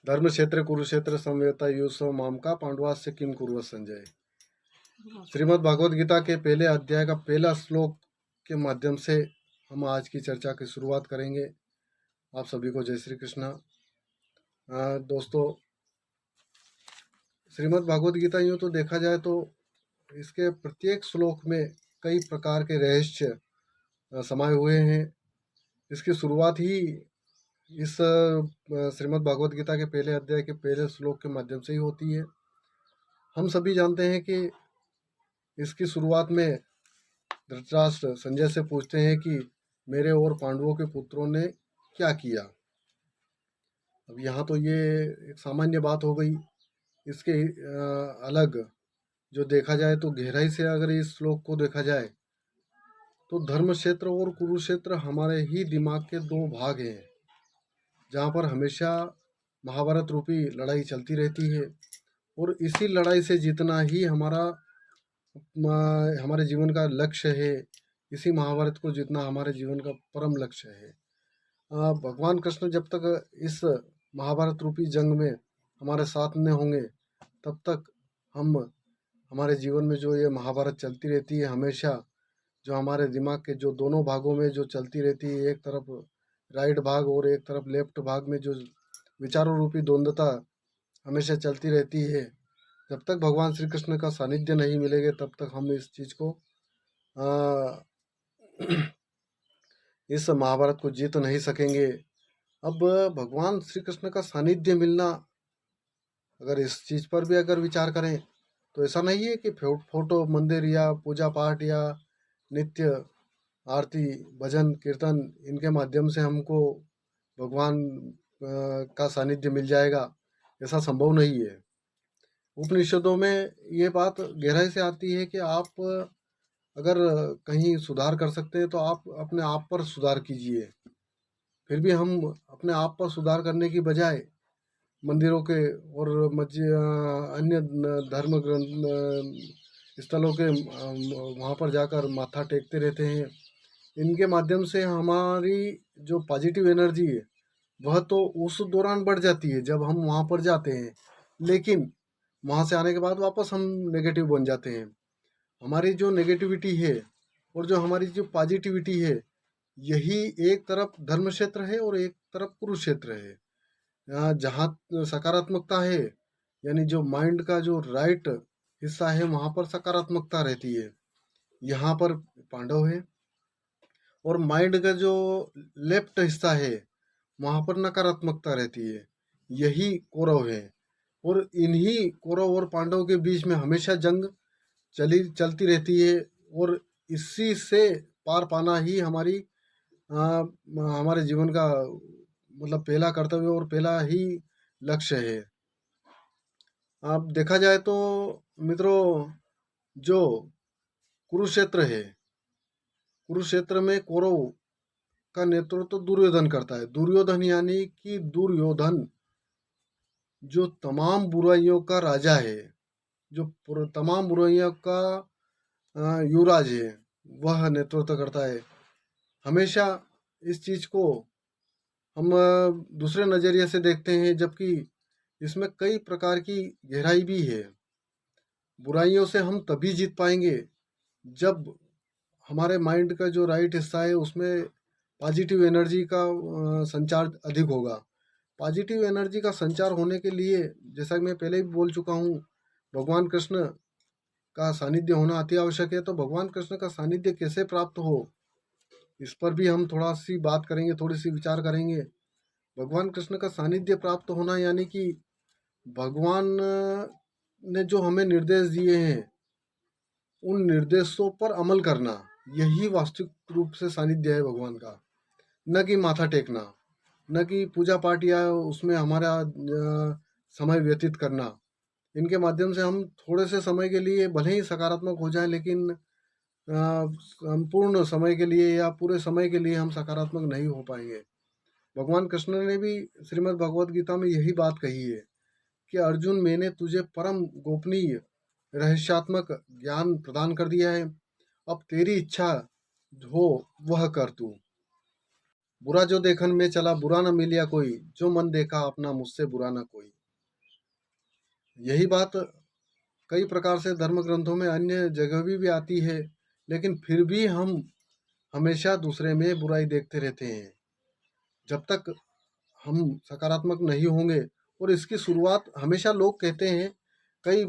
धर्म क्षेत्र कुरुक्षेत्र संवेता युसो मामका पांडवास्य किम कुरुवत संजय। श्रीमद् भागवत गीता के पहले अध्याय का पहला श्लोक के माध्यम से हम आज की चर्चा की शुरुआत करेंगे। आप सभी को जय श्री कृष्णा। दोस्तों, श्रीमद् भागवत गीता यूँ तो देखा जाए तो इसके प्रत्येक श्लोक में कई प्रकार के रहस्य समाये हुए हैं। इसकी शुरुआत ही इस श्रीमद् भागवत गीता के पहले अध्याय के पहले श्लोक के माध्यम से ही होती है। हम सभी जानते हैं कि इसकी शुरुआत में धृतराष्ट्र संजय से पूछते हैं कि मेरे और पांडवों के पुत्रों ने क्या किया। अब यहाँ तो ये एक सामान्य बात हो गई। इसके अलग जो देखा जाए तो गहराई से अगर इस श्लोक को देखा जाए तो धर्म क्षेत्र और कुरुक्षेत्र हमारे ही दिमाग के दो भाग हैं, जहाँ पर हमेशा महाभारत रूपी लड़ाई चलती रहती है और इसी लड़ाई से जीतना ही हमारे जीवन का लक्ष्य है। इसी महाभारत को जीतना हमारे जीवन का परम लक्ष्य है। भगवान कृष्ण जब तक इस महाभारत रूपी जंग में हमारे साथ में होंगे तब तक हमारे जीवन में जो ये महाभारत चलती रहती है, हमेशा जो हमारे दिमाग के जो दोनों भागों में जो चलती रहती है, एक तरफ राइट भाग और एक तरफ लेफ्ट भाग में जो विचारों रूपी द्वंद्वता हमेशा चलती रहती है, जब तक भगवान श्री कृष्ण का सानिध्य नहीं मिलेगा तब तक हम इस चीज़ को इस महाभारत को जीत नहीं सकेंगे। अब भगवान श्री कृष्ण का सानिध्य मिलना, अगर इस चीज़ पर भी अगर विचार करें तो ऐसा नहीं है कि फोटो मंदिर या पूजा पाठ या नित्य आरती भजन कीर्तन इनके माध्यम से हमको भगवान का सानिध्य मिल जाएगा। ऐसा संभव नहीं है। उपनिषदों में ये बात गहराई से आती है कि आप अगर कहीं सुधार कर सकते हैं तो आप अपने आप पर सुधार कीजिए। फिर भी हम अपने आप पर सुधार करने की बजाय मंदिरों के और अन्य धर्म ग्रंथ स्थलों के वहाँ पर जाकर माथा टेकते रहते हैं। इनके माध्यम से हमारी जो पॉजिटिव एनर्जी है वह तो उस दौरान बढ़ जाती है जब हम वहाँ पर जाते हैं, लेकिन वहाँ से आने के बाद वापस हम नेगेटिव बन जाते हैं। हमारी जो नेगेटिविटी है और जो हमारी जो पॉजिटिविटी है, यही एक तरफ धर्म क्षेत्र है और एक तरफ कुरुक्षेत्र है। जहाँ सकारात्मकता है, यानी जो माइंड का जो राइट हिस्सा है वहाँ पर सकारात्मकता रहती है, यहाँ पर पांडव है। और माइंड का जो लेफ्ट हिस्सा है वहाँ पर नकारात्मकता रहती है, यही कौरव है। और इन्हीं कौरव और पांडव के बीच में हमेशा जंग चलती रहती है और इसी से पार पाना ही हमारे जीवन का मतलब पहला कर्तव्य और पहला ही लक्ष्य है। अब देखा जाए तो मित्रों, जो कुरुक्षेत्र है, कुरुक्षेत्र में कौरव का नेतृत्व तो दुर्योधन करता है। दुर्योधन यानी कि दुर्योधन जो तमाम बुराइयों का राजा है, जो तमाम बुराइयों का युवराज है, वह नेतृत्व करता है। हमेशा इस चीज़ को हम दूसरे नज़रिए से देखते हैं, जबकि इसमें कई प्रकार की गहराई भी है। बुराइयों से हम तभी जीत पाएंगे जब हमारे माइंड का जो राइट हिस्सा है उसमें पॉजिटिव एनर्जी का संचार अधिक होगा। पॉजिटिव एनर्जी का संचार होने के लिए, जैसा कि मैं पहले भी बोल चुका हूँ, भगवान कृष्ण का सानिध्य होना अति आवश्यक है। तो भगवान कृष्ण का सानिध्य कैसे प्राप्त हो, इस पर भी हम थोड़ा सी बात करेंगे, थोड़ी सी विचार करेंगे। भगवान कृष्ण का सानिध्य प्राप्त होना यानी कि भगवान ने जो हमें निर्देश दिए हैं उन निर्देशों पर अमल करना, यही वास्तविक रूप से सानिध्य है भगवान का। न कि माथा टेकना, न कि पूजा पाठ या उसमें हमारा समय व्यतीत करना। इनके माध्यम से हम थोड़े से समय के लिए भले ही सकारात्मक हो जाए, लेकिन संपूर्ण समय के लिए या पूरे समय के लिए हम सकारात्मक नहीं हो पाएंगे। भगवान कृष्ण ने भी श्रीमद् भगवद गीता में यही बात कही है कि अर्जुन, मैंने तुझे परम गोपनीय रहस्यात्मक ज्ञान प्रदान कर दिया है, अब तेरी इच्छा हो वह कर तू। बुरा जो देखन में चला बुरा न मिलिया कोई, जो मन देखा अपना मुझसे बुरा न कोई। यही बात कई प्रकार से धर्म ग्रंथों में अन्य जगह भी आती है, लेकिन फिर भी हम हमेशा दूसरे में बुराई देखते रहते हैं जब तक हम सकारात्मक नहीं होंगे। और इसकी शुरुआत हमेशा लोग कहते हैं, कई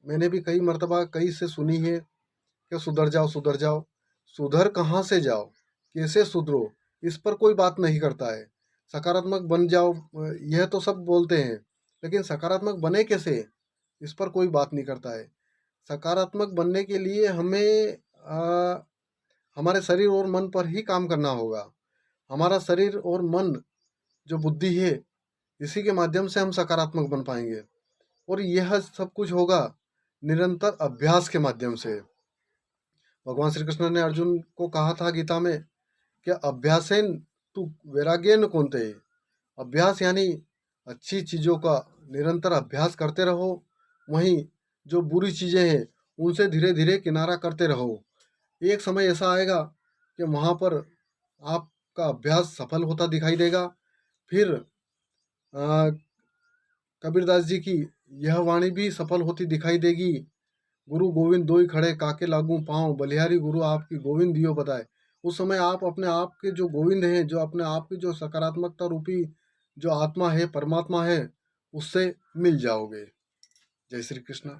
मैंने भी कई मर्तबा कई से सुनी है कि सुधर जाओ सुधर जाओ। सुधर कहाँ से जाओ, कैसे सुधरो, इस पर कोई बात नहीं करता है। सकारात्मक बन जाओ, यह तो सब बोलते हैं, लेकिन सकारात्मक बने कैसे, इस पर कोई बात नहीं करता है। सकारात्मक बनने के लिए हमें हमारे शरीर और मन पर ही काम करना होगा। हमारा शरीर और मन जो बुद्धि है, इसी के माध्यम से हम सकारात्मक बन पाएंगे। और यह सब कुछ होगा निरंतर अभ्यास के माध्यम से। भगवान श्री कृष्ण ने अर्जुन को कहा था गीता में कि अभ्यासेन तू वैराग्येन कौन्ते। अभ्यास यानी अच्छी चीज़ों का निरंतर अभ्यास करते रहो, वहीं जो बुरी चीज़ें हैं उनसे धीरे धीरे किनारा करते रहो। एक समय ऐसा आएगा कि वहाँ पर आपका अभ्यास सफल होता दिखाई देगा। फिर कबीरदास जी की यह वाणी भी सफल होती दिखाई देगी, गुरु गोविंद दोई खड़े काके लागू पाँव, बलिहारी गुरु आपकी गोविंद दियो बताए। उस समय आप अपने आप के जो गोविंद हैं, जो अपने आप की जो सकारात्मकता रूपी जो आत्मा है, परमात्मा है, उससे मिल जाओगे। जय श्री कृष्ण।